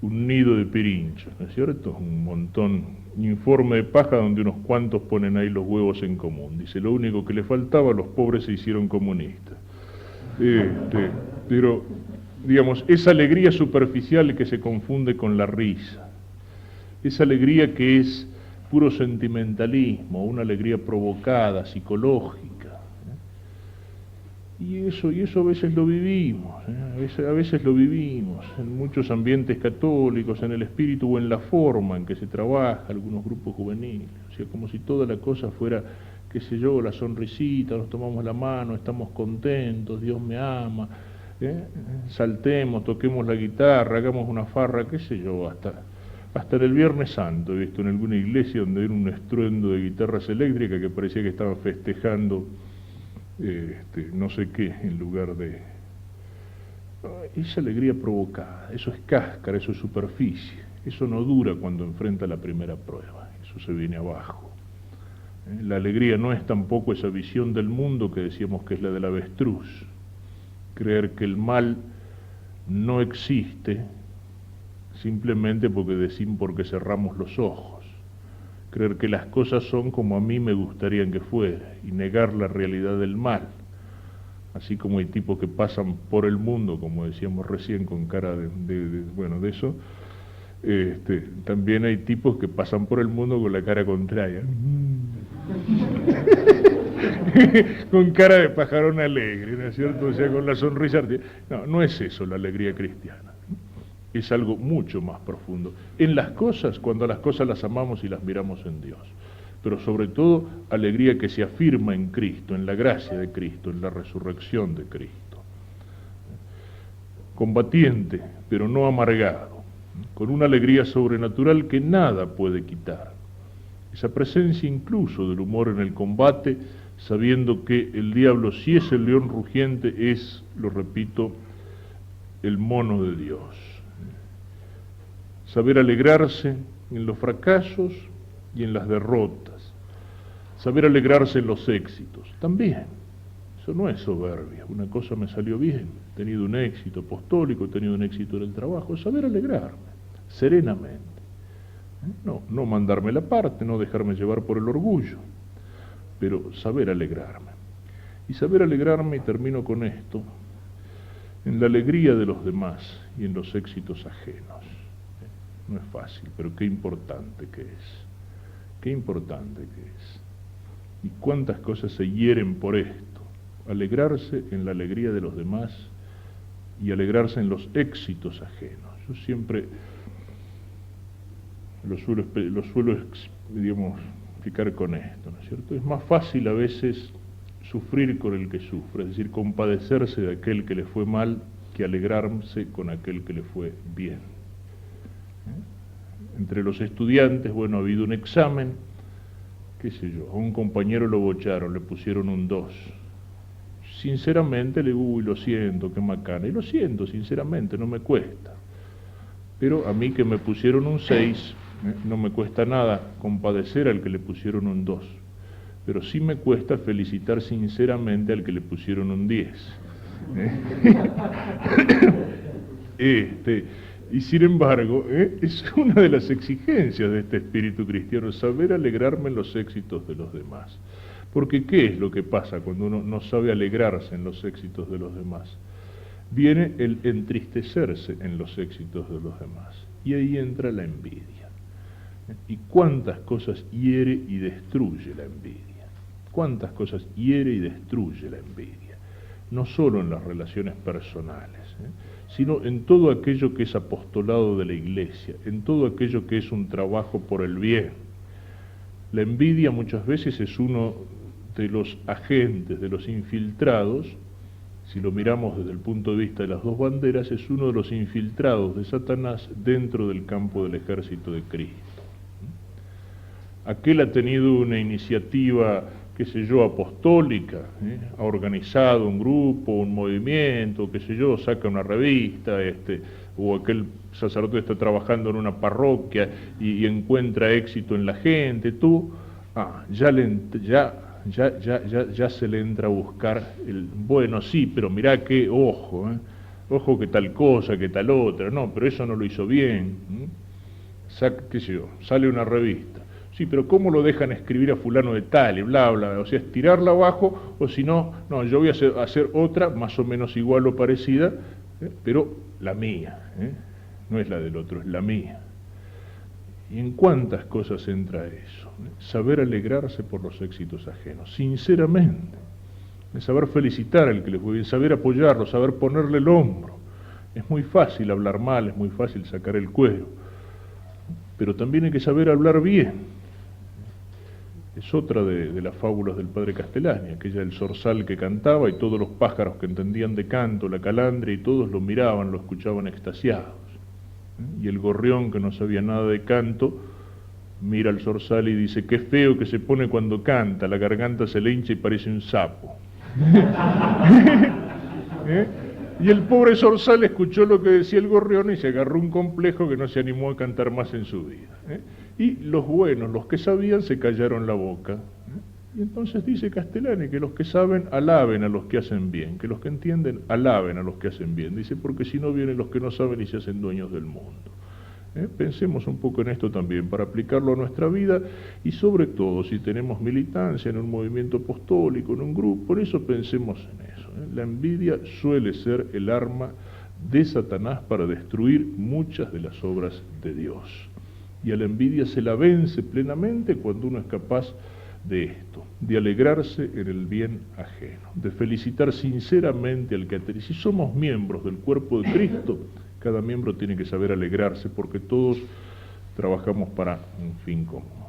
un nido de pirinchos, ¿no es cierto? Un montón, un informe de paja donde unos cuantos ponen ahí los huevos en común. Dice, lo único que le faltaba, los pobres se hicieron comunistas. Pero, digamos, esa alegría superficial que se confunde con la risa, esa alegría que es puro sentimentalismo, una alegría provocada, psicológica. Y eso a veces lo vivimos, a veces lo vivimos en muchos ambientes católicos, en el espíritu o en la forma en que se trabaja algunos grupos juveniles. O sea, como si toda la cosa fuera, qué sé yo, la sonrisita, nos tomamos la mano, estamos contentos, Dios me ama, saltemos, toquemos la guitarra, hagamos una farra, qué sé yo, hasta en el Viernes Santo he visto en alguna iglesia donde era un estruendo de guitarras eléctricas que parecía que estaban festejando no sé qué, en lugar de esa alegría provocada. Eso es cáscara, eso es superficie, eso no dura cuando enfrenta la primera prueba, eso se viene abajo. La alegría no es tampoco esa visión del mundo que decíamos que es la del avestruz, creer que el mal no existe simplemente porque cerramos los ojos, creer que las cosas son como a mí me gustarían que fuera y negar la realidad del mal, así como hay tipos que pasan por el mundo, como decíamos recién, con cara de eso, También hay tipos que pasan por el mundo con la cara contraria. Con cara de pajarón alegre, ¿no es cierto? O sea, con la sonrisa. No, no es eso la alegría cristiana. Es algo mucho más profundo. En las cosas, cuando las cosas las amamos y las miramos en Dios. Pero sobre todo, alegría que se afirma en Cristo, en la gracia de Cristo, en la resurrección de Cristo. Combatiente, pero no amargado, con una alegría sobrenatural que nada puede quitar. Esa presencia incluso del humor en el combate, sabiendo que el diablo, si es el león rugiente, es, lo repito, el mono de Dios. Saber alegrarse en los fracasos y en las derrotas. Saber alegrarse en los éxitos, también. Eso no es soberbia. Una cosa me salió bien, he tenido un éxito apostólico, he tenido un éxito en el trabajo. Saber alegrarme, serenamente. No mandarme la parte, no dejarme llevar por el orgullo, pero saber alegrarme. Y saber alegrarme, y termino con esto, en la alegría de los demás y en los éxitos ajenos. No es fácil, pero qué importante que es. Qué importante que es. Y cuántas cosas se hieren por esto. Alegrarse en la alegría de los demás y alegrarse en los éxitos ajenos. Yo siempre lo suelo digamos, explicar con esto, ¿no es cierto? Es más fácil a veces sufrir con el que sufre, es decir, compadecerse de aquel que le fue mal, que alegrarse con aquel que le fue bien. Entre los estudiantes, bueno, ha habido un examen, qué sé yo, a un compañero lo bocharon, le pusieron un 2. Sinceramente le digo, uy, lo siento, qué macana, y lo siento, sinceramente, no me cuesta. Pero a mí que me pusieron un 6, no me cuesta nada compadecer al que le pusieron un 2. Pero sí me cuesta felicitar sinceramente al que le pusieron un 10. Y sin embargo, es una de las exigencias de este espíritu cristiano, saber alegrarme en los éxitos de los demás. Porque ¿qué es lo que pasa cuando uno no sabe alegrarse en los éxitos de los demás? Viene el entristecerse en los éxitos de los demás. Y ahí entra la envidia. ¿Y cuántas cosas hiere y destruye la envidia? ¿Cuántas cosas hiere y destruye la envidia? No solo en las relaciones personales, sino en todo aquello que es apostolado de la iglesia, en todo aquello que es un trabajo por el bien. La envidia muchas veces es uno de los agentes, de los infiltrados, si lo miramos desde el punto de vista de las dos banderas, es uno de los infiltrados de Satanás dentro del campo del ejército de Cristo. Aquel ha tenido una iniciativa, qué sé yo, apostólica, ha organizado un grupo, un movimiento, qué sé yo, saca una revista, o aquel sacerdote está trabajando en una parroquia y encuentra éxito en la gente, ya se le entra a buscar bueno, sí, pero mirá que, ojo que tal cosa, que tal otra, no, pero eso no lo hizo bien, qué sé yo, sale una revista. Sí, pero ¿cómo lo dejan escribir a fulano de tal y bla, bla? O sea, es tirarla abajo, o si no, yo voy a hacer otra, más o menos igual o parecida, pero la mía, no es la del otro, es la mía. ¿Y en cuántas cosas entra eso? Saber alegrarse por los éxitos ajenos, sinceramente. Saber felicitar al que le fue bien, saber apoyarlo, saber ponerle el hombro. Es muy fácil hablar mal, es muy fácil sacar el cuero, pero también hay que saber hablar bien. Es otra de las fábulas del padre Castellani, aquella del zorzal que cantaba y todos los pájaros que entendían de canto, la calandria, y todos lo miraban, lo escuchaban extasiados. Y el gorrión, que no sabía nada de canto, mira al zorzal y dice, qué feo que se pone cuando canta, la garganta se le hincha y parece un sapo. Y el pobre zorzal escuchó lo que decía el gorrión y se agarró un complejo que no se animó a cantar más en su vida. Y los buenos, los que sabían, se callaron la boca. Y entonces dice Castellani que los que saben alaben a los que hacen bien, que los que entienden alaben a los que hacen bien. Dice, porque si no vienen los que no saben y se hacen dueños del mundo. Pensemos un poco en esto también para aplicarlo a nuestra vida y sobre todo si tenemos militancia en un movimiento apostólico, en un grupo, por eso pensemos en eso. La envidia suele ser el arma de Satanás para destruir muchas de las obras de Dios. Y a la envidia se la vence plenamente cuando uno es capaz de esto, de alegrarse en el bien ajeno, de felicitar sinceramente al que atiende. Si somos miembros del cuerpo de Cristo, cada miembro tiene que saber alegrarse porque todos trabajamos para un fin común.